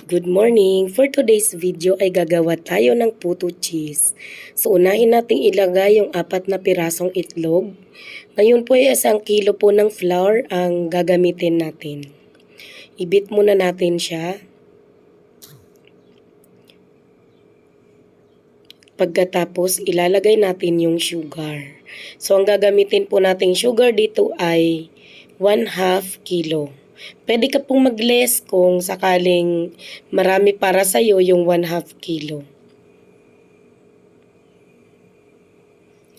Good morning! For today's video ay gagawa tayo ng puto cheese. So unahin nating ilagay yung 4 na pirasong itlog. Ngayon po ay 1 kilo po ng flour ang gagamitin natin. Ibit muna natin siya. Pagkatapos ilalagay natin yung sugar. So ang gagamitin po nating sugar dito ay 1/2 kilo. Pwede ka pong mag-less kung sakaling marami para sa'yo yung 1/2 kilo.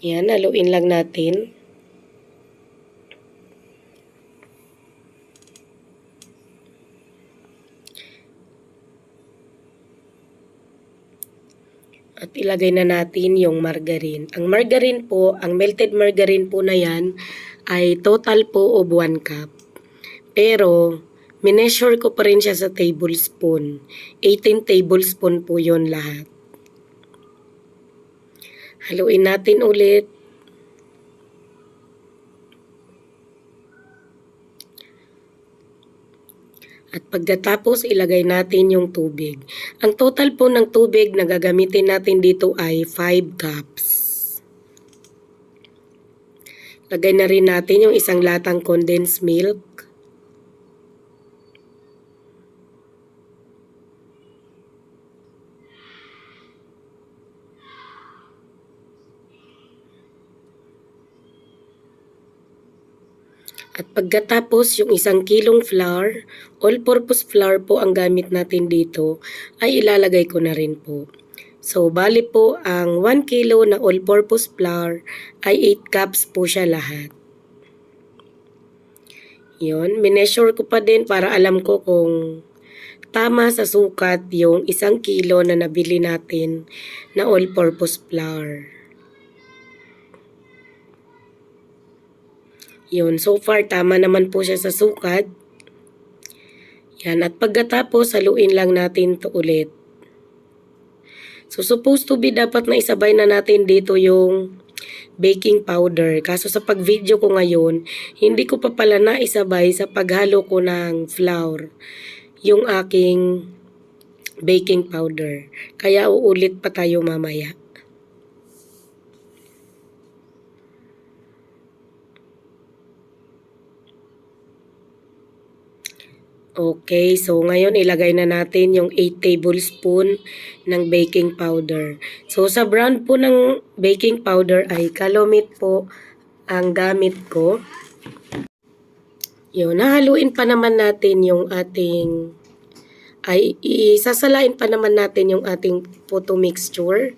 Yan, haluin lang natin. At ilagay na natin yung margarine. Ang margarine po, ang melted margarine po na yan ay total po of 1 cup. Pero, mineasure ko pa rin siya sa tablespoon. 18 tablespoon po yon lahat. Haluin natin ulit. At pagkatapos, ilagay natin yung tubig. Ang total po ng tubig na gagamitin natin dito ay 5 cups. Lagay na rin natin yung 1 latang condensed milk. At pagkatapos yung 1 kilong flour, all-purpose flour po ang gamit natin dito, ay ilalagay ko na rin po. So, bali po ang 1 kilo na all-purpose flour ay 8 cups po siya lahat. Yun, mineasure ko pa din para alam ko kung tama sa sukat yung 1 kilo na nabili natin na all-purpose flour. Yun, so far tama naman po siya sa sukat. Yan, at pagkatapos haluin lang natin to ulit. So supposed to be dapat na isabay na natin dito yung baking powder. Kaso sa pag-video ko ngayon, hindi ko pa pala naisabay sa paghalo ko ng flour yung aking baking powder. Kaya uulit pa tayo mamaya. Okay, so ngayon ilagay na natin yung 8 tablespoon ng baking powder. So sa brand po ng baking powder ay Calumet po ang gamit ko. Yun, nahaluin pa naman natin yung ating, ay isasalain pa naman natin yung ating puto mixture.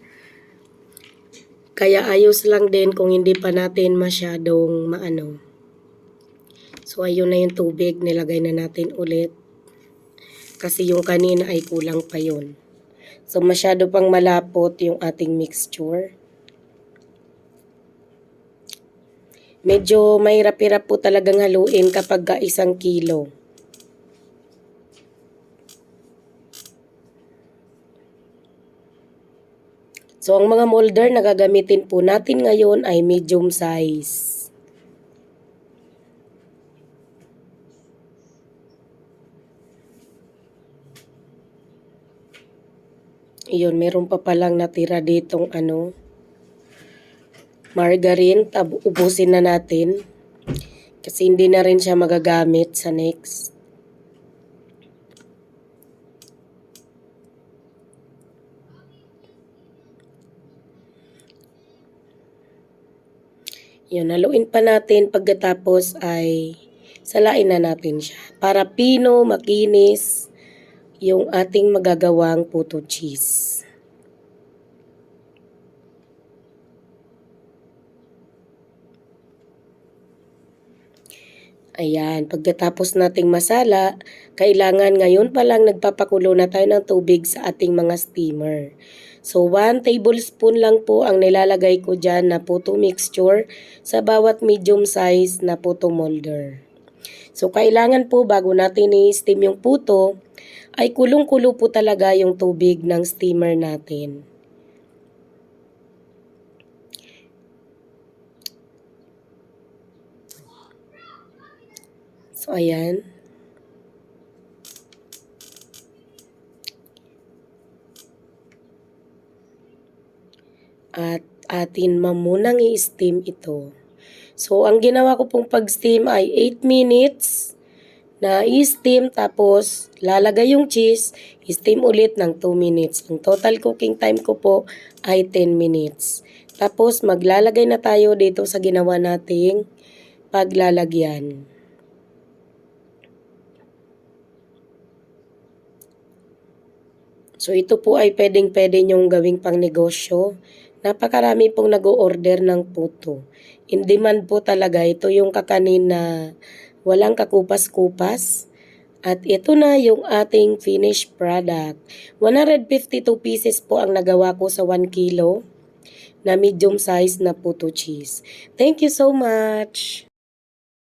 Kaya ayos lang din kung hindi pa natin masyadong maano. So ayun na yung tubig, nilagay na natin ulit. Kasi yung kanina ay kulang pa yun. So masyado pang malapot yung ating mixture. Medyo mahirap-hirap po talagang haluin kapag 1 kilo. So ang mga molder na gagamitin po natin ngayon ay medium size. Iyon, meron pa palang natira ditong margarine. Ubusin na natin. Kasi hindi na rin siya magagamit sa next. Yun, haluin pa natin pagkatapos ay salain na natin siya. Para pino, makinis yung ating magagawang puto cheese. Ayan, pagkatapos nating masala, kailangan ngayon pa lang nagpapakulo na tayo ng tubig sa ating mga steamer. So 1 tablespoon lang po ang nilalagay ko dyan na puto mixture sa bawat medium size na puto molder. So kailangan po bago natin i-steam yung puto, ay kulong-kulo po talaga yung tubig ng steamer natin. So ayan. At atin mamunang i-steam ito. So, ang ginawa ko pong pag-steam ay 8 minutes na i-steam, tapos lalagay yung cheese, i-steam ulit ng 2 minutes. Ang total cooking time ko po ay 10 minutes. Tapos maglalagay na tayo dito sa ginawa nating paglalagyan. So ito po ay pwedeng-pwede nyong gawing pang negosyo. Napakarami pong nag-o-order ng puto. In demand po talaga. Ito yung kakanin na walang kakupas-kupas. At ito na yung ating finished product. 152 pieces po ang nagawa ko sa 1 kilo na medium size na puto cheese. Thank you so much!